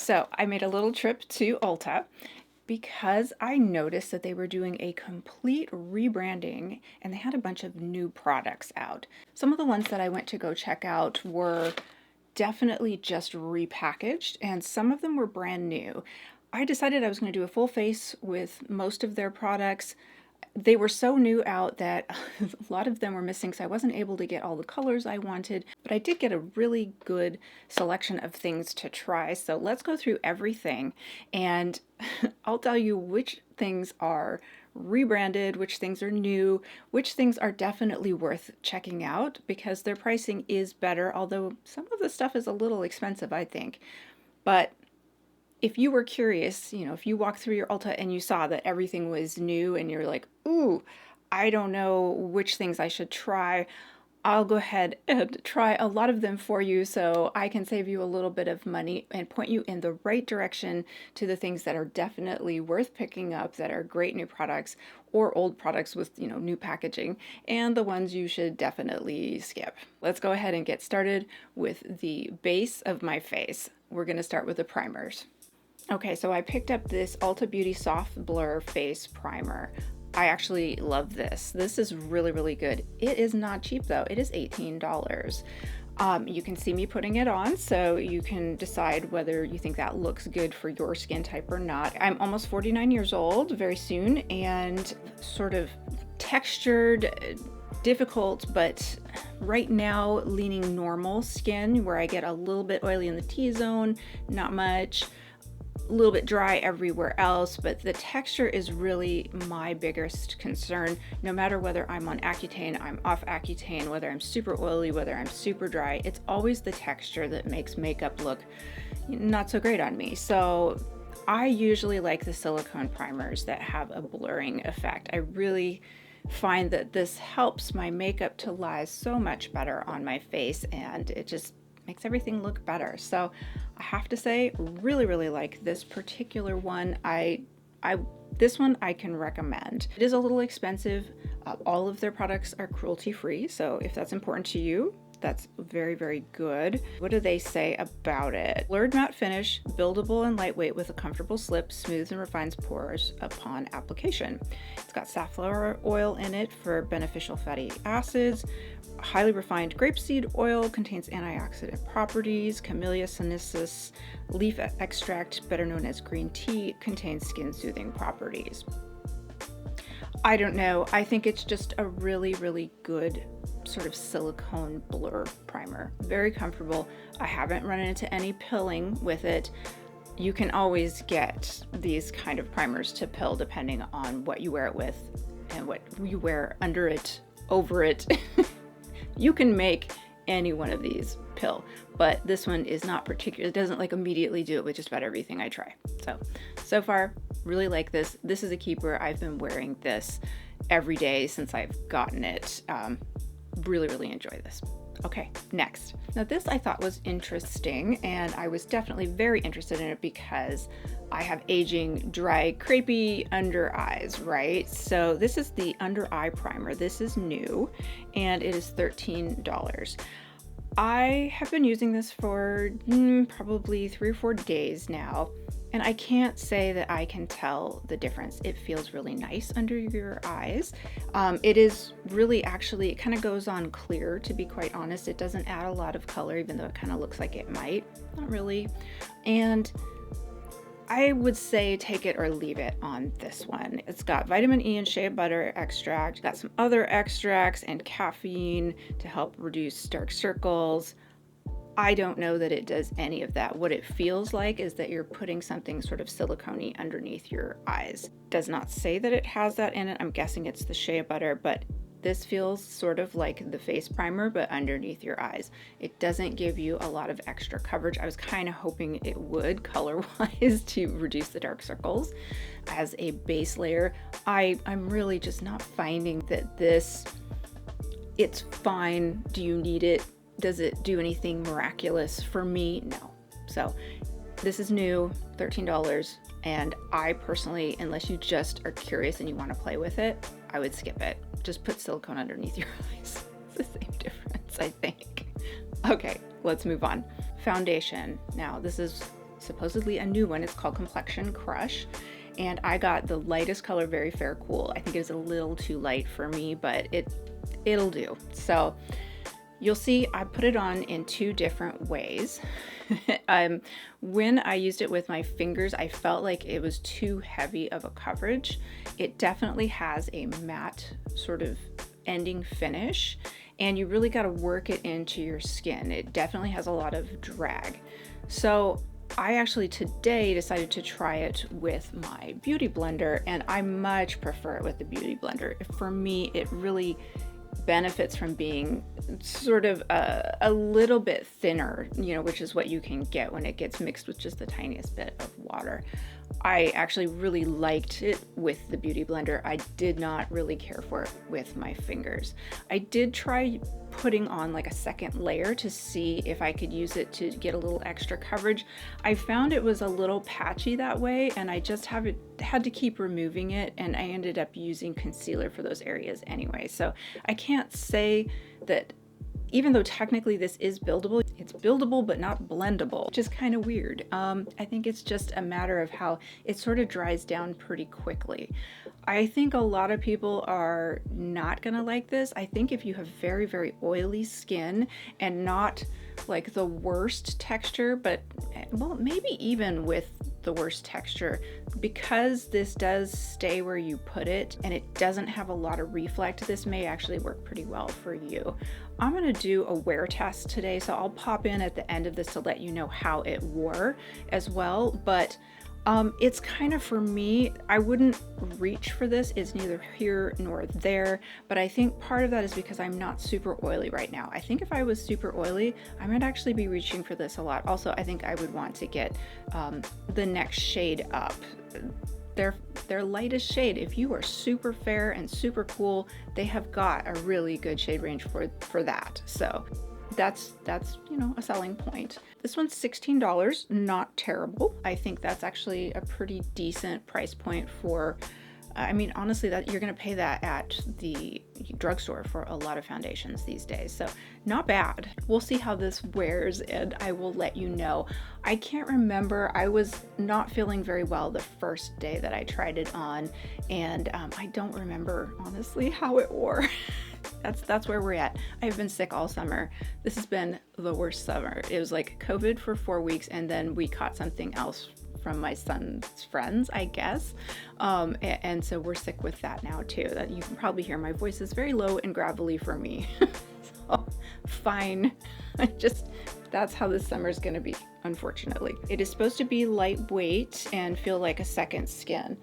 So I made a little trip to Ulta because I noticed that they were doing a complete rebranding and they had a bunch of new products out. Some of the ones that I went to go check out were definitely just repackaged, and some of them were brand new. I decided I was going to do a full face with most of their products. They were so new out that a lot of them were missing, so I wasn't able to get all the colors I wanted, but I did get a really good selection of things to try. So let's go through everything, and I'll tell you which things are rebranded, which things are new, which things are definitely worth checking out because their pricing is better, although some of the stuff is a little expensive, I think. But if you were curious, if you walked through your Ulta and you saw that everything was new and you're like, ooh, I don't know which things I should try, I'll go ahead and try a lot of them for you so I can save you a little bit of money and point you in the right direction to the things that are definitely worth picking up, that are great new products or old products with, new packaging, and the ones you should definitely skip. Let's go ahead and get started with the base of my face. We're going to start with the primers. Okay, so I picked up this Ulta Beauty Soft Blur Face Primer. I actually love this. This is really, really good. It is not cheap though. It is $18. You can see me putting it on, so you can decide whether you think that looks good for your skin type or not. I'm almost 49 years old very soon, and sort of textured, difficult, but right now leaning normal skin where I get a little bit oily in the T-zone, not much, a little bit dry everywhere else, but the texture is really my biggest concern. No matter whether I'm on Accutane, I'm off Accutane, whether I'm super oily, whether I'm super dry, it's always the texture that makes makeup look not so great on me. So I usually like the silicone primers that have a blurring effect. I really find that this helps my makeup to lie so much better on my face, and it just makes everything look better. So I have to say, really, really like this particular one. This one I can recommend. It is a little expensive. All of their products are cruelty free, so if that's important to you, that's very, very good. What do they say about it? Blurred matte finish, buildable and lightweight with a comfortable slip, smooths and refines pores upon application. It's got safflower oil in it for beneficial fatty acids. Highly refined grapeseed oil contains antioxidant properties. Camellia sinensis leaf extract, better known as green tea, contains skin soothing properties. I don't know. I think it's just a really, really good sort of silicone blur primer. Very comfortable. I haven't run into any pilling with it. You can always get these kind of primers to pill depending on what you wear it with and what you wear under it, over it. You can make any one of these pill, but this one is not particular. It doesn't like immediately do it with just about everything I try. So far, really like this. This is a keeper. I've been wearing this every day since I've gotten it. Really, really enjoy this. Okay, next. Now this I thought was interesting, and I was definitely very interested in it because I have aging, dry, crepey under eyes, right? So this is the under eye primer. This is new, and it is $13. I have been using this for probably 3 or 4 days now, and I can't say that I can tell the difference. It feels really nice under your eyes. It is really, actually, it kind of goes on clear, to be quite honest. It doesn't add a lot of color, even though it kind of looks like it might. Not really. And I would say take it or leave it on this one. It's got vitamin E and shea butter extract, got some other extracts and caffeine to help reduce dark circles. I don't know that it does any of that. What it feels like is that you're putting something sort of silicone-y underneath your eyes. Does not say that it has that in it. I'm guessing it's the shea butter, but this feels sort of like the face primer, but underneath your eyes. It doesn't give you a lot of extra coverage. I was kind of hoping it would color-wise to reduce the dark circles as a base layer. I'm really just not finding that it's fine. Do you need it? Does it do anything miraculous for me? No. So this is new, $13, and I personally, unless you just are curious and you want to play with it, I would skip it. Just put silicone underneath your eyes. It's the same difference, I think. Okay, let's move on. Foundation. Now, this is supposedly a new one. It's called Complexion Crush. And I got the lightest color, Very Fair Cool. I think it is a little too light for me, but it'll do. So you'll see I put it on in 2 different ways. When I used it with my fingers, I felt like it was too heavy of a coverage. It definitely has a matte sort of ending finish, and you really got to work it into your skin. It definitely has a lot of drag. So I actually today decided to try it with my beauty blender, and I much prefer it with the beauty blender. For me, it really benefits from being sort of a little bit thinner, which is what you can get when it gets mixed with just the tiniest bit of water. I actually really liked it with the beauty blender. I did not really care for it with my fingers. I did try putting on like a second layer to see if I could use it to get a little extra coverage. I found it was a little patchy that way, and I just had to keep removing it, and I ended up using concealer for those areas anyway. So I can't say that, even though technically this is buildable, it's buildable but not blendable, which is kind of weird. I think it's just a matter of how it sort of dries down pretty quickly. I think a lot of people are not gonna like this. I think if you have very, very oily skin and not like the worst texture, but well, maybe even with the worst texture, because this does stay where you put it and it doesn't have a lot of reflect, this may actually work pretty well for you. I'm gonna do a wear test today, so I'll pop in at the end of this to let you know how it wore as well, but it's kind of, for me, I wouldn't reach for this. It's neither here nor there, but I think part of that is because I'm not super oily right now. I think if I was super oily, I might actually be reaching for this a lot. Also, I think I would want to get the next shade up. Their lightest shade. If you are super fair and super cool, they have got a really good shade range for that. So that's a selling point. This one's $16, not terrible. I think that's actually a pretty decent price point for, I mean, honestly, that you're gonna pay that at the drugstore for a lot of foundations these days. So not bad. We'll see how this wears and I will let you know. I can't remember, I was not feeling very well the first day that I tried it on, and I don't remember honestly how it wore. That's where we're at. I've been sick all summer. This has been the worst summer. It was like COVID for 4 weeks, and then we caught something else from my son's friends, I guess. And so we're sick with that now too. That you can probably hear my voice is very low and gravelly for me. So fine. That's how this summer's gonna be, unfortunately. It is supposed to be lightweight and feel like a second skin.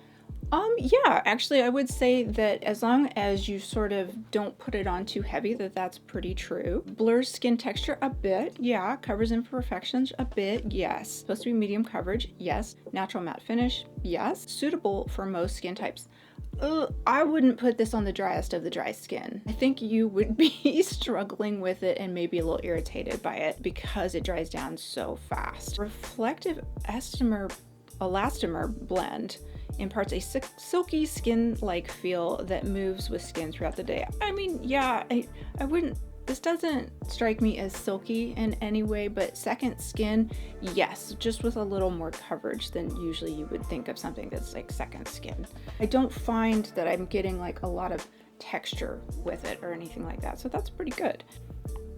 Yeah, actually I would say that as long as you sort of don't put it on too heavy, that's pretty true. Blurs skin texture a bit, yeah. Covers imperfections a bit, yes. Supposed to be medium coverage, yes. Natural matte finish, yes. Suitable for most skin types. I wouldn't put this on the driest of the dry skin. I think you would be struggling with it and maybe a little irritated by it because it dries down so fast. Reflective elastomer blend imparts a silky skin-like feel that moves with skin throughout the day. I mean, yeah, I wouldn't, this doesn't strike me as silky in any way, but second skin, yes, just with a little more coverage than usually you would think of something that's like second skin. I don't find that I'm getting like a lot of texture with it or anything like that, so that's pretty good.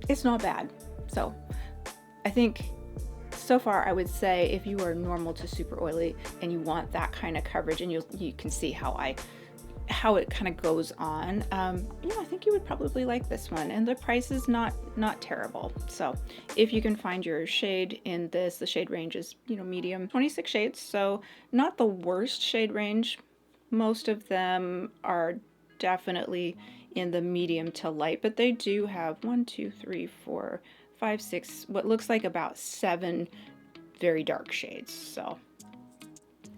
It's not bad. So I think so far I would say if you are normal to super oily and you want that kind of coverage, and you can see how it kind of goes on, yeah, I think you would probably like this one, and the price is not terrible. So if you can find your shade in this, the shade range is medium, 26 shades, so not the worst shade range. Most of them are definitely in the medium to light, but they do have 1, 2, 3, 4, 5, 6, what looks like about 7 very dark shades. So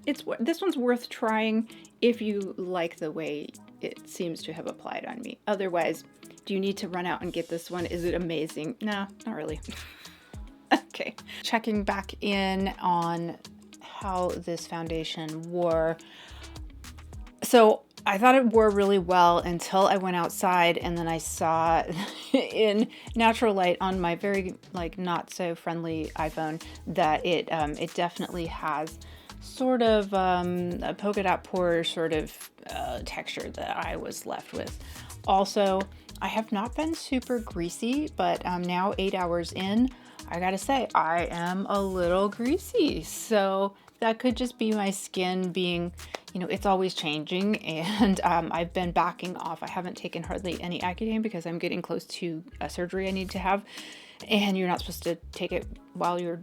this one's worth trying if you like the way it seems to have applied on me. Otherwise, do you need to run out and get this one? Is it amazing? No, not really. Okay, checking back in on how this foundation wore. So I thought it wore really well until I went outside, and then I saw in natural light on my very like not so friendly iPhone that it definitely has sort of a polka dot pour sort of texture that I was left with. Also, I have not been super greasy, but now 8 hours in, I gotta say, I am a little greasy. So that could just be my skin being, it's always changing. And I've been backing off. I haven't taken hardly any Accutane because I'm getting close to a surgery I need to have. And you're not supposed to take it while you're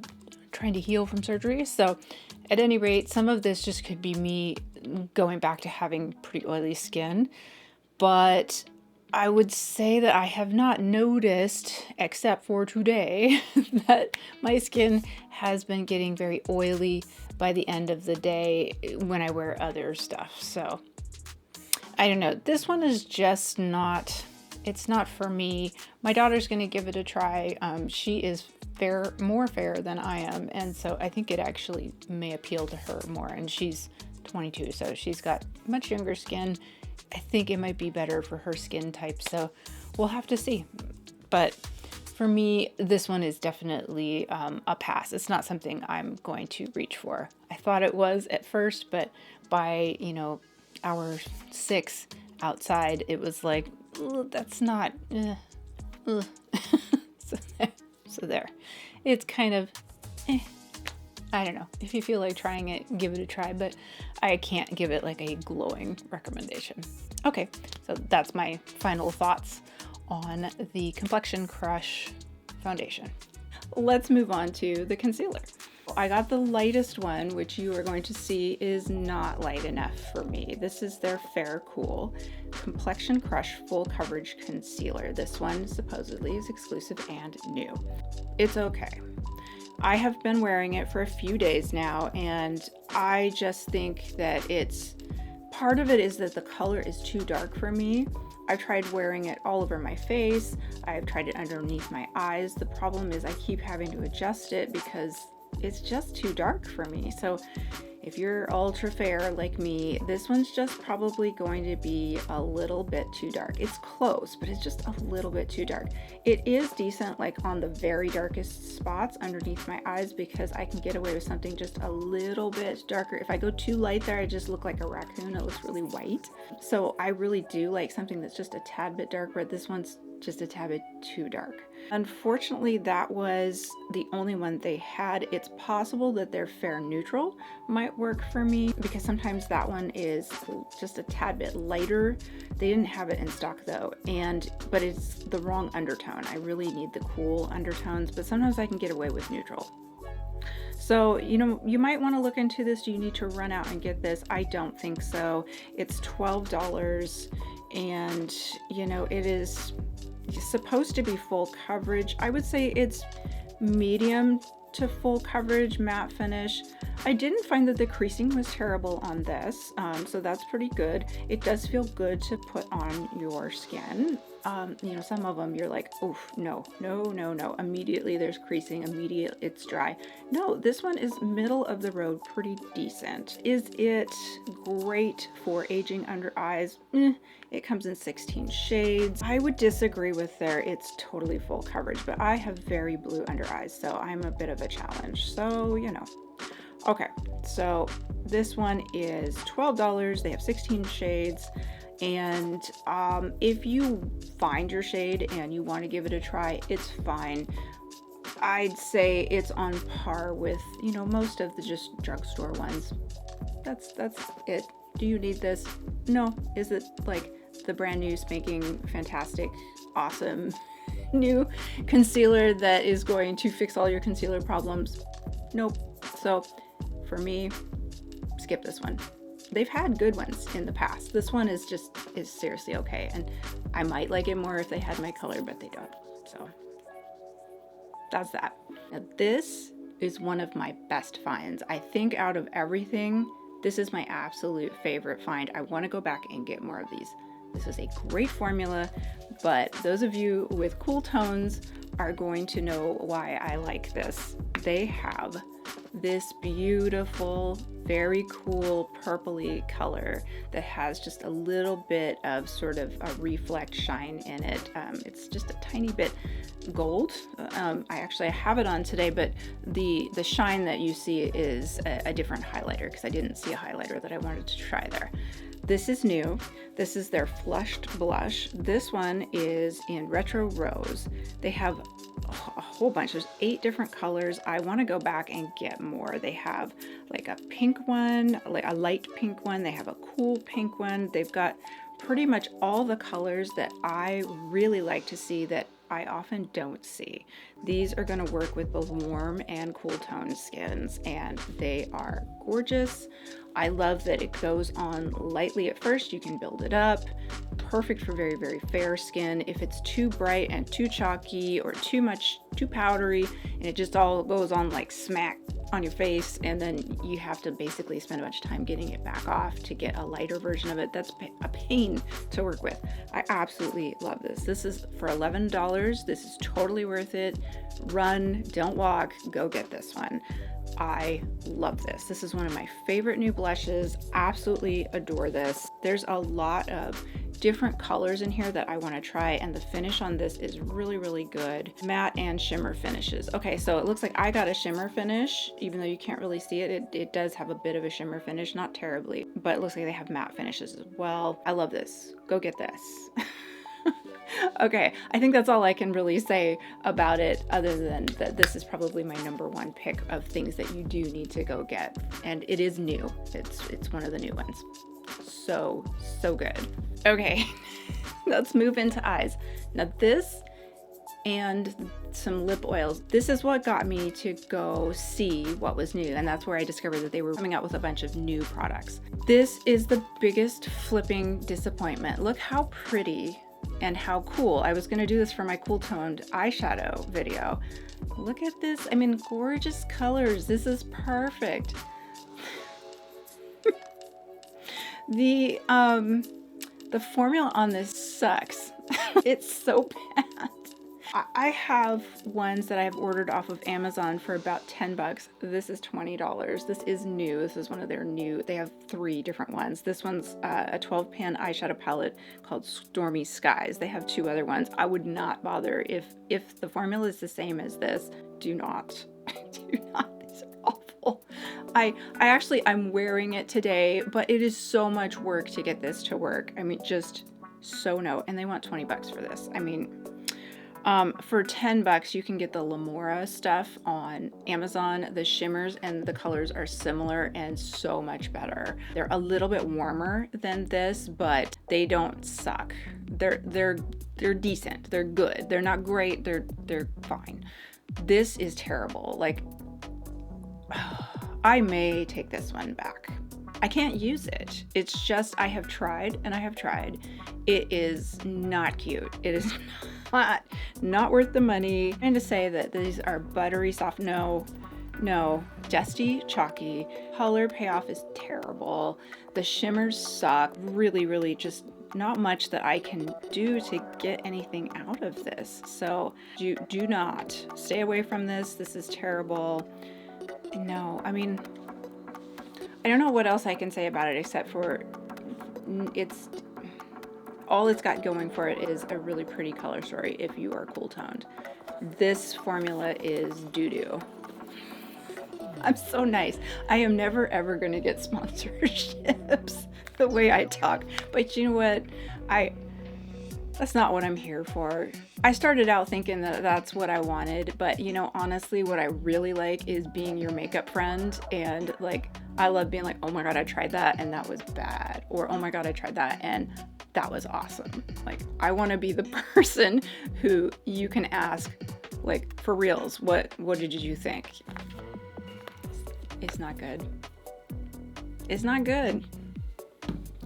trying to heal from surgery. So at any rate, some of this just could be me going back to having pretty oily skin. But I would say that I have not noticed, except for today, that my skin has been getting very oily by the end of the day when I wear other stuff. So I don't know. This one is just not, it's not for me. My daughter's going to give it a try. She is more fair than I am. And so I think it actually may appeal to her more. And she's 22, so she's got much younger skin. I think it might be better for her skin type, so we'll have to see. But for me, this one is definitely a pass. It's not something I'm going to reach for. I thought it was at first, but by, hour 6 outside, it was like, that's not, so there. It's kind of, I don't know. If you feel like trying it, give it a try, but I can't give it like a glowing recommendation. Okay, so that's my final thoughts on the Complexion Crush foundation. Let's move on to the concealer. I got the lightest one, which you are going to see is not light enough for me. This is their Fair Cool Complexion Crush Full Coverage Concealer. This one supposedly is exclusive and new. It's okay. I have been wearing it for a few days now, and I just think that part of it is that the color is too dark for me. I've tried wearing it all over my face. I've tried it underneath my eyes. The problem is I keep having to adjust it because it's just too dark for me. So if you're ultra fair like me, this one's just probably going to be a little bit too dark. It's close, but it's just a little bit too dark. It is decent like on the very darkest spots underneath my eyes because I can get away with something just a little bit darker. If I go too light there, I just look like a raccoon. It looks really white. So I really do like something that's just a tad bit darker. This one's just a tad bit too dark. Unfortunately, that was the only one they had. It's possible that their Fair Neutral might work for me because sometimes that one is just a tad bit lighter. They didn't have it in stock though, but it's the wrong undertone. I really need the cool undertones, but sometimes I can get away with neutral. So, you might want to look into this. Do you need to run out and get this? I don't think so. It's $12 and, it is supposed to be full coverage. I would say it's medium to full coverage matte finish. I didn't find that the creasing was terrible on this, so that's pretty good. It does feel good to put on your skin. Some of them you're like, oh, no. Immediately there's creasing, immediately it's dry. No, this one is middle of the road, pretty decent. Is it great for aging under eyes? It comes in 16 shades. I would disagree with it's totally full coverage, but I have very blue under eyes, so I'm a bit of a challenge. So, Okay, so this one is $12. They have 16 shades. And if you find your shade and you want to give it a try, it's fine. I'd say it's on par with, most of the just drugstore ones. That's it. Do you need this? No. Is it like the brand new spanking fantastic awesome new concealer that is going to fix all your concealer problems? Nope. So for me, skip this one. They've had good ones in the past. This one is seriously okay, and I might like it more if they had my color, but they don't. So that's that. Now this is one of my best finds. I think out of everything, this is my absolute favorite find. I want to go back and get more of these. This is a great formula, but those of you with cool tones are going to know why I like this. They have this beautiful very cool purpley color that has just a little bit of sort of a reflect shine in it. It's just a tiny bit gold. I have it on today, but the shine that you see is a different highlighter because I didn't see a highlighter that I wanted to try there. This is new. This is their Flushed Blush. This one is in Retro Rose. They have a whole bunch. There's 8 different colors. I want to go back and get more. They have like a pink one, like a light pink one. They have a cool pink one. They've got pretty much all the colors that I really like to see that I often don't see. These are going to work with both warm and cool tone skins, and they are gorgeous. I love that it goes on lightly at first. You can build it up. Perfect for very, very fair skin. If it's too bright and too chalky or too powdery, and it just all goes on like smack on your face, and then you have to basically spend a bunch of time getting it back off to get a lighter version of it. That's a pain to work with. I absolutely love this. This is for $11. This is totally worth it. Run, don't walk, go get this one. I love this. This is one of my favorite new blushes. Absolutely adore this. There's a lot of different colors in here that I want to try, and the finish on this is really, really good. Matte and shimmer finishes. Okay, so it looks like I got a shimmer finish, even though you can't really see it. It does have a bit of a shimmer finish, not terribly, but it looks like they have matte finishes as well. I love this. Go get this. Okay, I think that's all I can really say about it, other than that this is probably my #1 pick of things that you do need to go get. And it is new. It's one of the new ones. So good. Okay, let's move into eyes. Now this and some lip oils. This is what got me to go see what was new, and that's where I discovered that they were coming out with a bunch of new products. This is the biggest flipping disappointment. Look how pretty and how cool. I was going to do this for my cool toned eyeshadow video. Look at this. I mean, gorgeous colors. This is perfect. The formula on this sucks. It's so bad. I have ones that I've ordered off of Amazon for about $10. This is $20. This is new. This is one of their new. They have 3 different ones. This one's a 12-pan eyeshadow palette called Stormy Skies. They have 2 other ones. I would not bother if the formula is the same as this. Do not. Do not. These are awful. I'm wearing it today, but it is so much work to get this to work. I mean, just so no. And they want $20 for this. I mean, for $10 you can get the Lamora stuff on Amazon. The shimmers and the colors are similar and so much better. They're a little bit warmer than this, but they don't suck. They're decent. They're good. They're not great. They're fine. This is terrible. Like, I may take this one back. I can't use it. It's just, I have tried and I have tried. It is not cute. It is not worth the money. I'm trying to say that these are buttery soft. No, dusty, chalky. Color payoff is terrible. The shimmers suck. Really, really just not much that I can do to get anything out of this. So do not stay away from this. This is terrible. No, I mean, I don't know what else I can say about it except for all it's got going for it is a really pretty color story if you are cool toned. This formula is doo-doo. I'm so nice. I am never ever going to get sponsorships the way I talk. But you know what? That's not what I'm here for. I started out thinking that that's what I wanted, but you know, honestly, what I really like is being your makeup friend, and like, I love being like, oh my God, I tried that and that was bad. Or, oh my God, I tried that and that was awesome. Like, I want to be the person who you can ask, like, for reals, what did you think? It's not good. It's not good.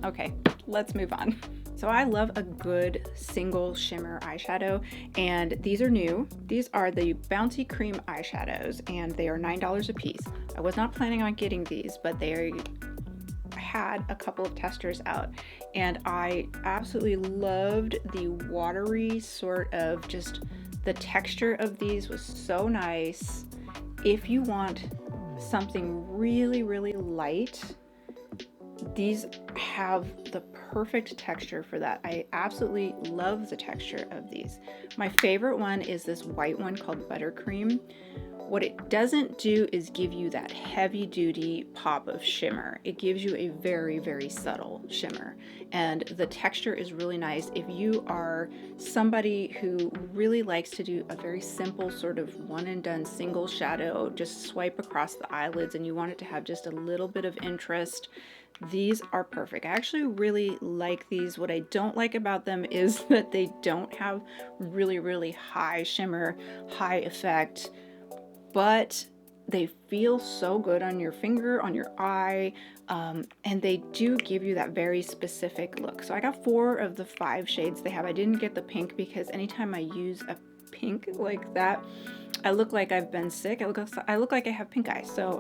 Okay, let's move on. So I love a good single shimmer eyeshadow, and these are new. These are the Bounty Cream eyeshadows, and they are $9 a piece. I was not planning on getting these, but they had a couple of testers out, and I absolutely loved the watery sort of, just the texture of these was so nice. If you want something really, really light, these have the perfect texture for that. I absolutely love the texture of these. My favorite one is this white one called Buttercream. What it doesn't do is give you that heavy duty pop of shimmer. It gives you a very, very subtle shimmer. And the texture is really nice. If you are somebody who really likes to do a very simple sort of one and done single shadow, just swipe across the eyelids, and you want it to have just a little bit of interest, these are perfect. I actually really like these. What I don't like about them is that they don't have really, really high shimmer, high effect, but they feel so good on your finger, on your eye, and they do give you that very specific look. So I got 4 of the 5 shades they have. I didn't get the pink because anytime I use a pink like that, I look like I've been sick. I look like I have pink eye. So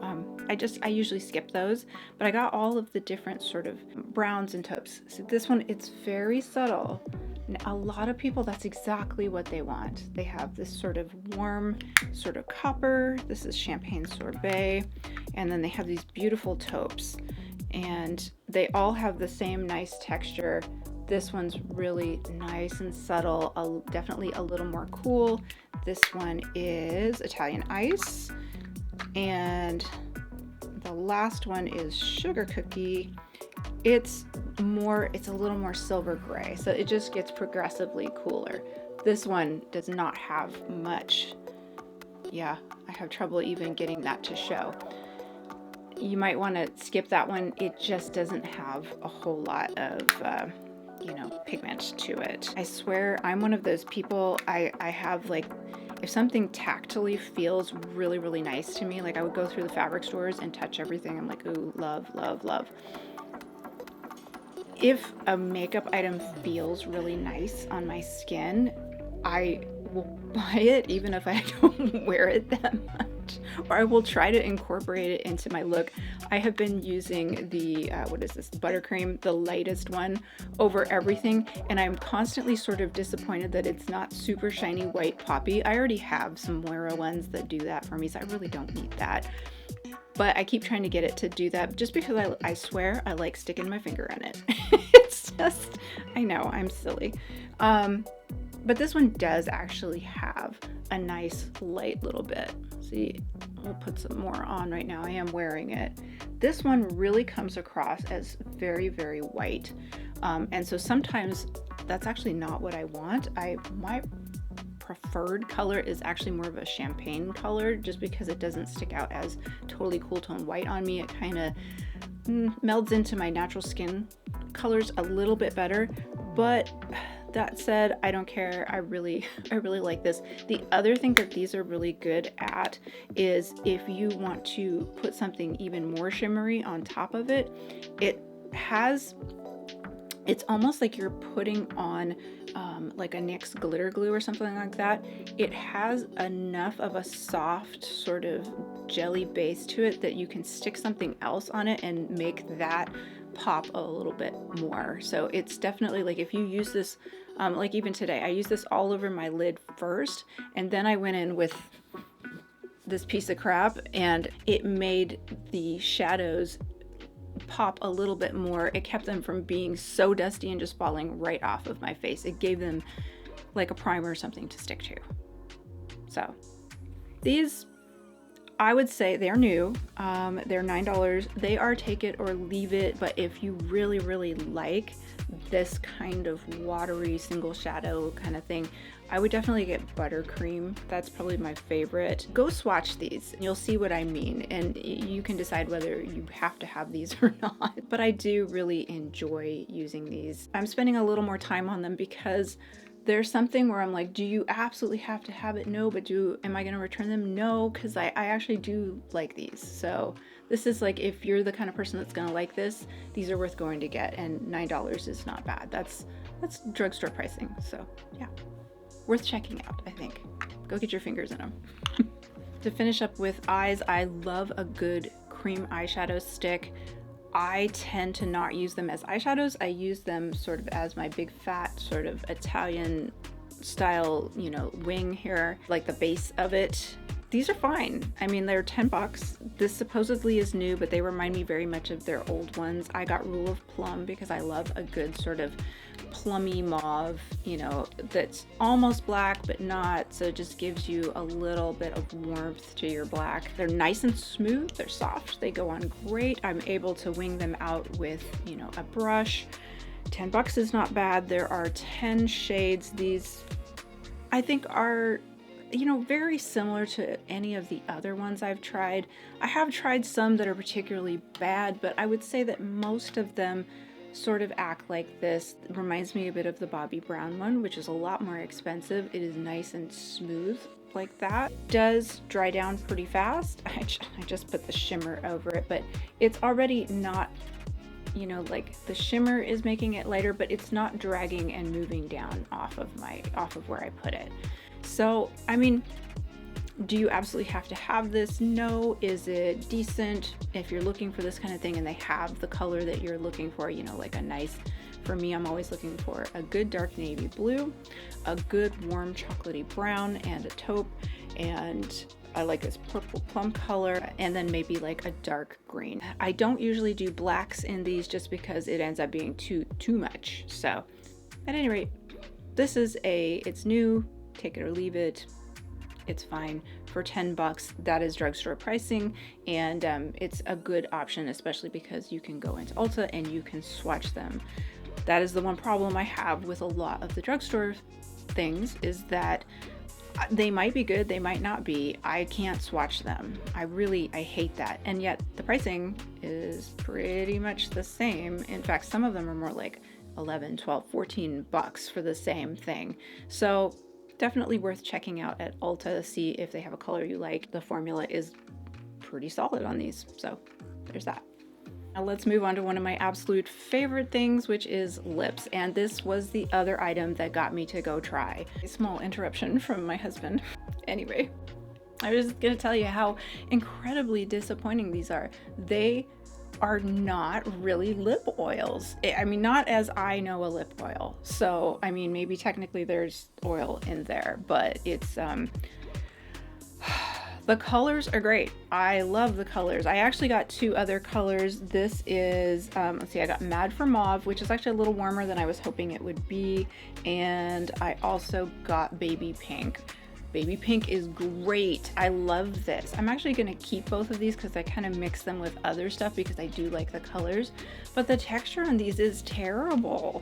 I usually skip those, but I got all of the different sort of browns and taupes. So this one, it's very subtle. And a lot of people, that's exactly what they want. They have this sort of warm sort of copper. This is Champagne Sorbet. And then they have these beautiful taupes. And they all have the same nice texture. This one's really nice and subtle, definitely a little more cool. This one is Italian Ice. And the last one is Sugar Cookie. It's a little more silver gray, so it just gets progressively cooler. This one does not have much. Yeah, I have trouble even getting that to show. You might want to skip that one. It just doesn't have a whole lot of pigment to it. I swear I'm one of those people, I have like, if something tactily feels really, really nice to me, like I would go through the fabric stores and touch everything. I'm like, ooh, love, love, love. If a makeup item feels really nice on my skin, I will buy it even if I don't wear it that much, or I will try to incorporate it into my look. I have been using the, what is this, Buttercream, the lightest one, over everything, and I'm constantly sort of disappointed that it's not super shiny white poppy. I already have some Moira ones that do that for me, so I really don't need that. But I keep trying to get it to do that just because I swear I like sticking my finger in it. It's just, I know, I'm silly. But this one does actually have a nice light little bit. See, we'll put some more on right now. I am wearing it. This one really comes across as very, very white. And so sometimes that's actually not what I want. My preferred color is actually more of a champagne color, just because it doesn't stick out as totally cool tone white on me. It kind of melds into my natural skin colors a little bit better. But that said, I don't care. I really like this. The other thing that these are really good at is if you want to put something even more shimmery on top of it, it's almost like you're putting on like a NYX glitter glue or something like that. It has enough of a soft sort of jelly base to it that you can stick something else on it and make that pop a little bit more. So it's definitely like, if you use this, like even today, I used this all over my lid first, and then I went in with this piece of crap, and it made the shadows pop a little bit more. It kept them from being so dusty and just falling right off of my face. It gave them like a primer or something to stick to. So these, I would say they're new. They're $9. They are take it or leave it, but if you really, really like this kind of watery single shadow kind of thing, I would definitely get Buttercream. That's probably my favorite. Go swatch these and you'll see what I mean, and you can decide whether you have to have these or not. But I do really enjoy using these. I'm spending a little more time on them because there's something where I'm like, do you absolutely have to have it? No, but am I gonna return them? No, because I actually do like these. So this is like, if you're the kind of person that's gonna like this, these are worth going to get, and $9 is not bad. That's drugstore pricing, so yeah. Worth checking out, I think. Go get your fingers in them. To finish up with eyes, I love a good cream eyeshadow stick. I tend to not use them as eyeshadows. I use them sort of as my big fat sort of Italian style, wing here, like the base of it. these are fine. I mean, they're 10 bucks. This supposedly is new, but they remind me very much of their old ones. I got Rule of Plum because I love a good sort of plummy mauve, you know, that's almost black but not, so it just gives you a little bit of warmth to your black. They're nice and smooth, they're soft, they go on great. I'm able to wing them out with, you know, a brush. 10 bucks is not bad. There are 10 shades. These I think are, you know, very similar to any of the other ones I've tried. I have tried some that are particularly bad, but I would say that most of them sort of act like this. It reminds me a bit of the Bobbi Brown one, which is a lot more expensive. It is nice and smooth like that. It does dry down pretty fast. I just put the shimmer over it, but it's already not, you know, like the shimmer is making it lighter, but it's not dragging and moving down off of where I put it. So, I mean, do you absolutely have to have this? No. Is it decent if you're looking for this kind of thing and they have the color that you're looking for, you know, like a nice, for me, I'm always looking for a good dark navy blue, a good warm chocolatey brown, and a taupe, and I like this purple plum color, and then maybe like a dark green. I don't usually do blacks in these just because it ends up being too much. So at any rate, this is it's new, take it or leave it. It's fine for 10 bucks. That is drugstore pricing, and it's a good option, especially because you can go into Ulta and you can swatch them. That is the one problem I have with a lot of the drugstore things, is that they might be good, they might not be. I can't swatch them. I hate that. And yet the pricing is pretty much the same. In fact, some of them are more like 11, 12, 14 bucks for the same thing. So definitely worth checking out at Ulta to see if they have a color you like. The formula is pretty solid on these, so there's that. Now let's move on to one of my absolute favorite things, which is lips. And this was the other item that got me to go try. A small interruption from my husband. Anyway, I was gonna tell you how incredibly disappointing these are. They are not really lip oils. I mean, not as I know a lip oil. So, I mean, maybe technically there's oil in there, but it's, the colors are great. I love the colors. I actually got two other colors. This is, let's see, I got Mad for Mauve, which is actually a little warmer than I was hoping it would be. And I also got Baby Pink. Baby Pink is great. I love this. I'm actually gonna keep both of these because I kind of mix them with other stuff because I do like the colors, but the texture on these is terrible.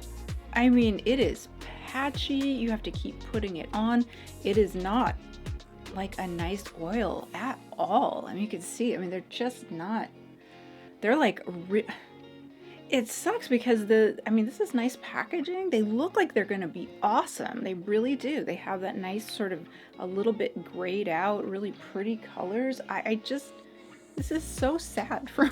I mean, it is patchy. You have to keep putting it on. It is not like a nice oil at all. I mean, you can see, I mean, they're just not, they're like, it sucks because this is nice packaging. They look like they're gonna be awesome. They really do. They have that nice sort of a little bit grayed out, really pretty colors. This is so sad for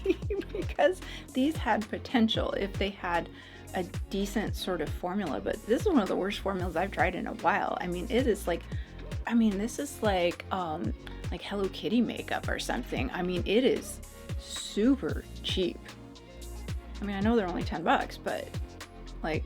me because these had potential if they had a decent sort of formula, but this is one of the worst formulas I've tried in a while. I mean, it is like, this is like Hello Kitty makeup or something. I mean, it is super cheap. I mean, I know they're only 10 bucks, but like,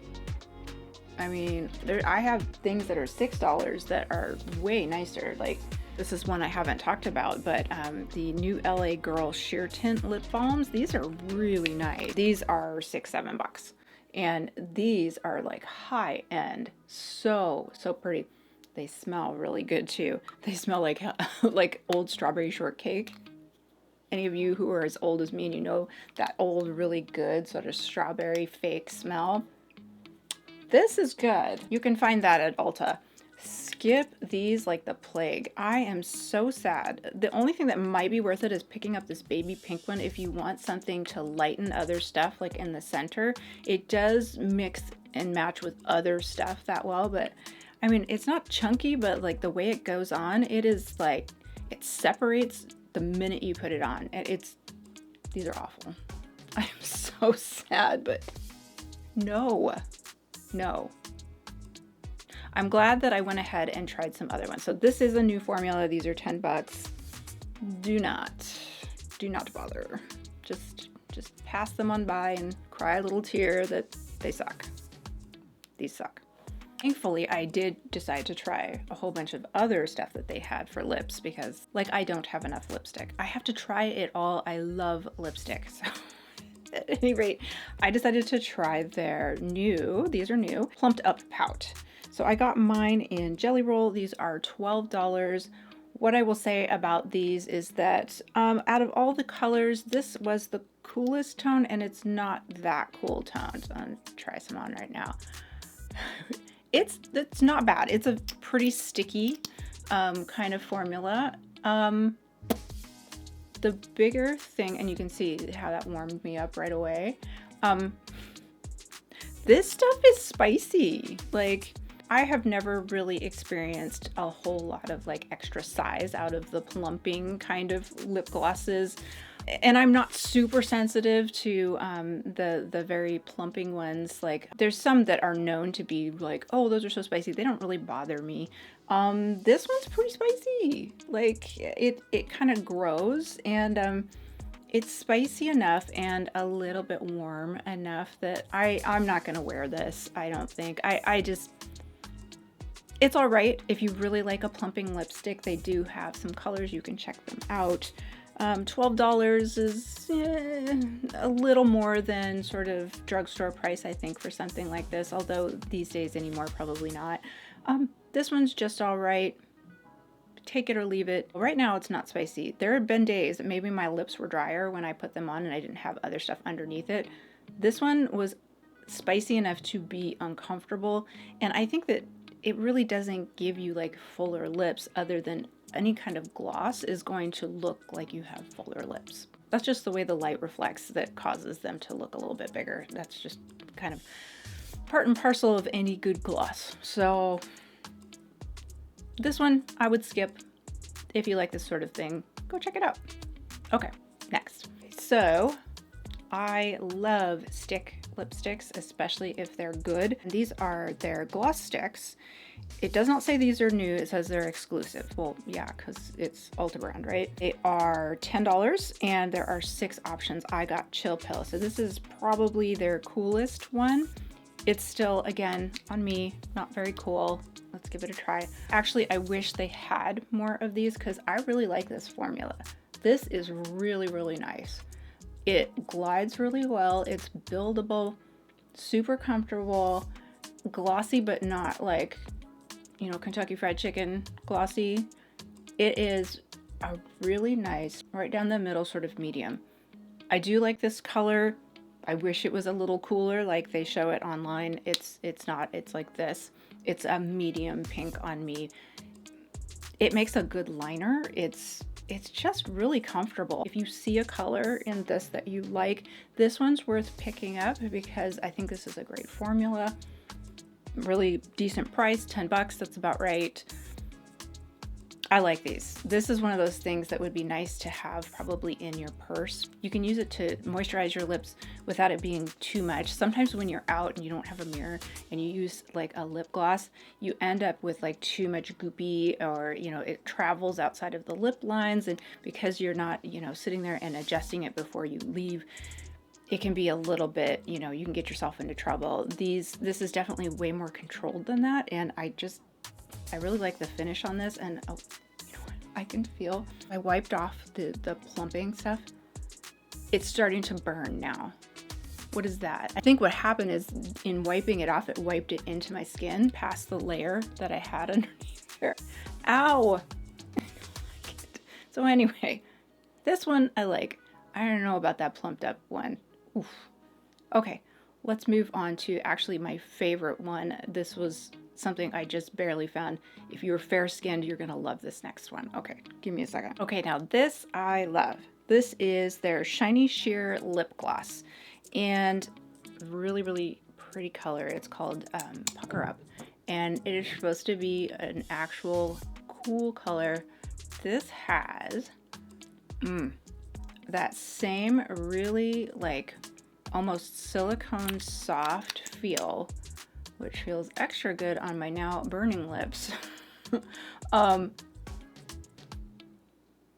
I mean, I have things that are $6 that are way nicer. Like, this is one I haven't talked about, but the new LA Girl Sheer Tint lip balms, these are really nice. These are $6-7 bucks. And these are like high end, so pretty. They smell really good too. They smell like like old strawberry shortcake. Any of you who are as old as me and you know that old, really good sort of strawberry fake smell. This is good. You can find that at Ulta. Skip these like the plague. I am so sad. The only thing that might be worth it is picking up this Baby Pink one if you want something to lighten other stuff like in the center. It does mix and match with other stuff that well, but I mean, it's not chunky, but like the way it goes on, it is like, it separates the minute you put it on. And these are awful. I'm so sad, but no. I'm glad that I went ahead and tried some other ones. So this is a new formula. These are 10 bucks. Do not bother. Just pass them on by and cry a little tear that they suck. These suck. Thankfully, I did decide to try a whole bunch of other stuff that they had for lips because, like, I don't have enough lipstick. I have to try it all. I love lipstick. So at any rate, I decided to try their new, these are new, Plumped Up Pout. So I got mine in Jelly Roll. These are $12. What I will say about these is that out of all the colors, this was the coolest tone, and it's not that cool tone. So I'm gonna try some on right now. It's not bad. It's a pretty sticky kind of formula. The bigger thing, and you can see how that warmed me up right away. This stuff is spicy. Like, I have never really experienced a whole lot of like extra size out of the plumping kind of lip glosses. And I'm not super sensitive to the very plumping ones. Like, there's some that are known to be like, oh, those are so spicy. They don't really bother me. This one's pretty spicy. Like, it kind of grows, and it's spicy enough and a little bit warm enough that I'm not gonna wear this. I don't think. I just. It's all right if you really like a plumping lipstick. They do have some colors. You can check them out. $12 is a little more than sort of drugstore price, I think, for something like this, although these days anymore, probably not. This one's just all right. Take it or leave it. Right now, it's not spicy. There have been days that maybe my lips were drier when I put them on and I didn't have other stuff underneath it. This one was spicy enough to be uncomfortable, and I think that it really doesn't give you like fuller lips, other than any kind of gloss is going to look like you have fuller lips. That's just the way the light reflects that causes them to look a little bit bigger. That's just kind of part and parcel of any good gloss. So this one I would skip. If you like this sort of thing, go check it out. Okay, next. So I love stick lipsticks, especially if they're good. And these are their gloss sticks. It does not say these are new, it says they're exclusive. Well, yeah, because it's ULTA Brand, right? They are $10 and there are 6 options. I got Chill Pill, so this is probably their coolest one. It's still, again, on me, not very cool. Let's give it a try. Actually, I wish they had more of these because I really like this formula. This is really, really nice. It glides really well. It's buildable, super comfortable, glossy, but not like, you know, Kentucky Fried Chicken glossy. It is a really nice, right down the middle sort of medium. I do like this color. I wish it was a little cooler like they show it online. It's not. It's like this. It's a medium pink on me. It makes a good liner. It's just really comfortable. If you see a color in this that you like, this one's worth picking up because I think this is a great formula. Really decent price, 10 bucks, that's about right. I like these. This is one of those things that would be nice to have probably in your purse. You can use it to moisturize your lips without it being too much. Sometimes when you're out and you don't have a mirror and you use like a lip gloss, you end up with like too much goopy, or, you know, it travels outside of the lip lines, and because you're not, you know, sitting there and adjusting it before you leave, it can be a little bit, you know, you can get yourself into trouble. This is definitely way more controlled than that, and I really like the finish on this, and oh, you know what? I can feel, I wiped off the plumping stuff. It's starting to burn now. What is that? I think what happened is in wiping it off, it wiped it into my skin past the layer that I had underneath there. Ow! So anyway, this one I like. I don't know about that plumped up one. Oof. Okay, let's move on to actually my favorite one. This was something I just barely found. If you're fair skinned, you're gonna love this next one. Okay, give me a second. Okay, now this I love. This is their Shiny Sheer Lip Gloss, and really, really pretty color. It's called Pucker Up, and it is supposed to be an actual cool color. This has that same really like almost silicone soft feel, which feels extra good on my now burning lips.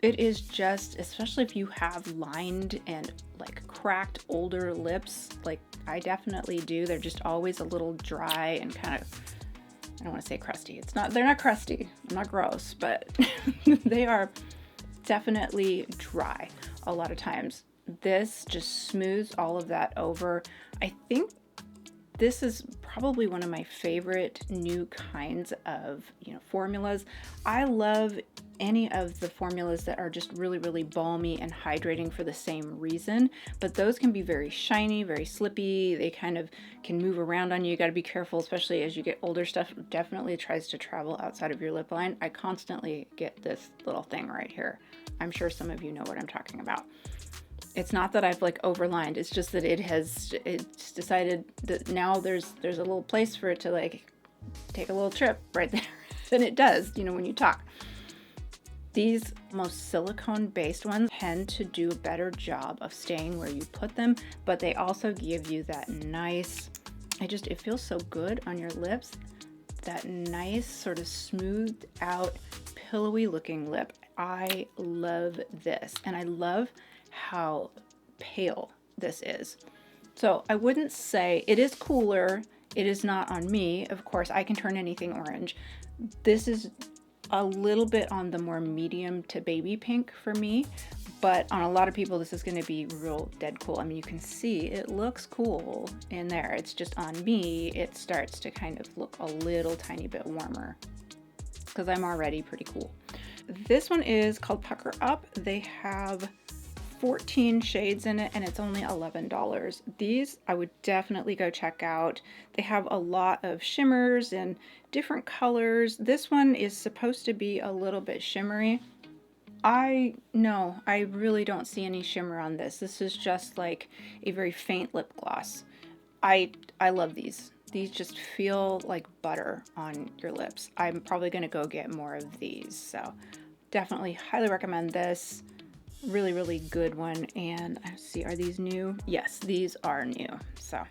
It is just, especially if you have lined and like cracked older lips, like I definitely do. They're just always a little dry and kind of I don't want to say crusty. They're not crusty. I'm not gross, but they are definitely dry a lot of times. This just smooths all of that over. I think this is probably one of my favorite new kinds of, formulas. I love any of the formulas that are just really, really balmy and hydrating for the same reason, but those can be very shiny, very slippy. They kind of can move around on you. You got to be careful, especially as you get older. Stuff definitely tries to travel outside of your lip line. I constantly get this little thing right here. I'm sure some of you know what I'm talking about. It's not that I've like overlined, it's just that it's decided that now there's a little place for it to like take a little trip right there. And it does, when you talk. These most silicone based ones tend to do a better job of staying where you put them, but they also give you that nice, it feels so good on your lips, that nice sort of smoothed out, pillowy looking lip. I love this, and I love how pale this is. So I wouldn't say it is cooler. It is not on me. Of course, I can turn anything orange. This is a little bit on the more medium to baby pink for me, but on a lot of people, this is going to be real dead cool. I mean, you can see it looks cool in there. It's just on me, it starts to kind of look a little tiny bit warmer because I'm already pretty cool. This one is called Pucker Up. They have 14 shades in it, and it's only $11. These I would definitely go check out. They have a lot of shimmers and different colors. This one is supposed to be a little bit shimmery. I really don't see any shimmer on this. This is just like a very faint lip gloss. I love these. These just feel like butter on your lips. I'm probably gonna go get more of these. So definitely highly recommend this. Really, really good one. And let's see, are these new? Yes, these are new. So,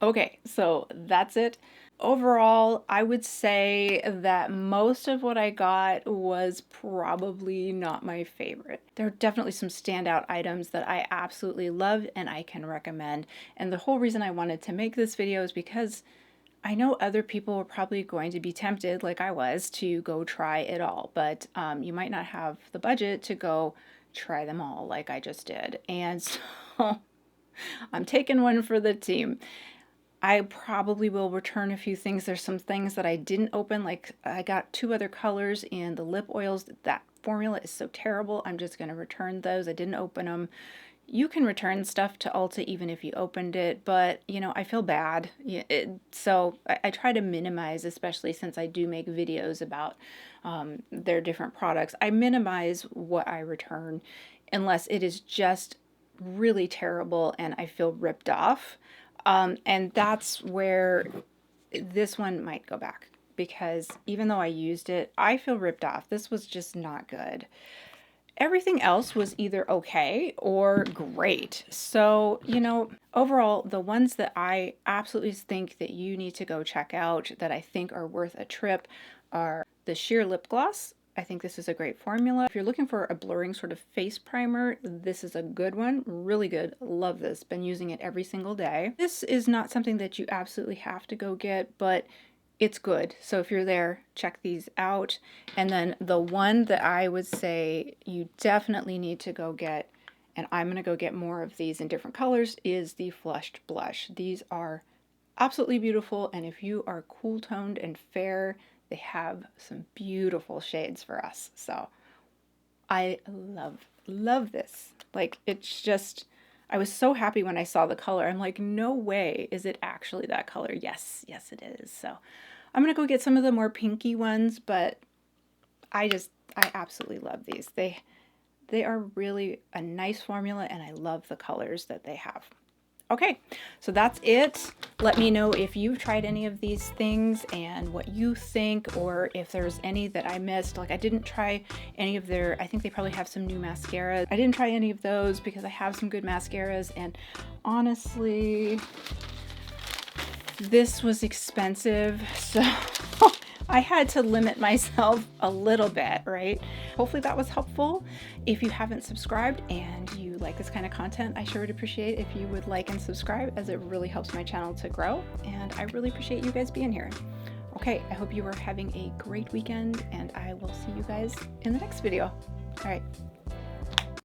okay, so that's it. Overall, I would say that most of what I got was probably not my favorite. There are definitely some standout items that I absolutely love and I can recommend. And the whole reason I wanted to make this video is because I know other people are probably going to be tempted, like I was, to go try it all, but you might not have the budget to go try them all like I just did. And so I'm taking one for the team. I probably will return a few things. There's some things that I didn't open, like I got 2 other colors in the lip oils. That formula is so terrible. I'm just going to return those. I didn't open them. You can return stuff to Ulta even if you opened it, but I feel bad. So I try to minimize, especially since I do make videos about their different products. I minimize what I return unless it is just really terrible and I feel ripped off. And that's where this one might go back, because even though I used it, I feel ripped off. This was just not good. Everything else was either okay or great. So, overall, the ones that I absolutely think that you need to go check out that I think are worth a trip are the Sheer Lip Gloss. I think this is a great formula. If you're looking for a blurring sort of face primer, this is a good one. Really good. Love this. Been using it every single day. This is not something that you absolutely have to go get, but it's good. So if you're there, check these out. And then the one that I would say you definitely need to go get, and I'm going to go get more of these in different colors, is the Flushed Blush. These are absolutely beautiful, and if you are cool toned and fair, they have some beautiful shades for us. So I love this. Like, it's just, I was so happy when I saw the color. I'm like, no way is it actually that color. Yes it is. So I'm gonna go get some of the more pinky ones, but I absolutely love these. They are really a nice formula, and I love the colors that they have. Okay, so that's it. Let me know if you've tried any of these things and what you think, or if there's any that I missed. Like, I didn't try any of their, I think they probably have some new mascaras. I didn't try any of those because I have some good mascaras, and honestly, this was expensive, so I had to limit myself a little bit, right? Hopefully that was helpful. If you haven't subscribed and you like this kind of content, I sure would appreciate if you would like and subscribe, as it really helps my channel to grow. And I really appreciate you guys being here. Okay, I hope you are having a great weekend, and I will see you guys in the next video. All right,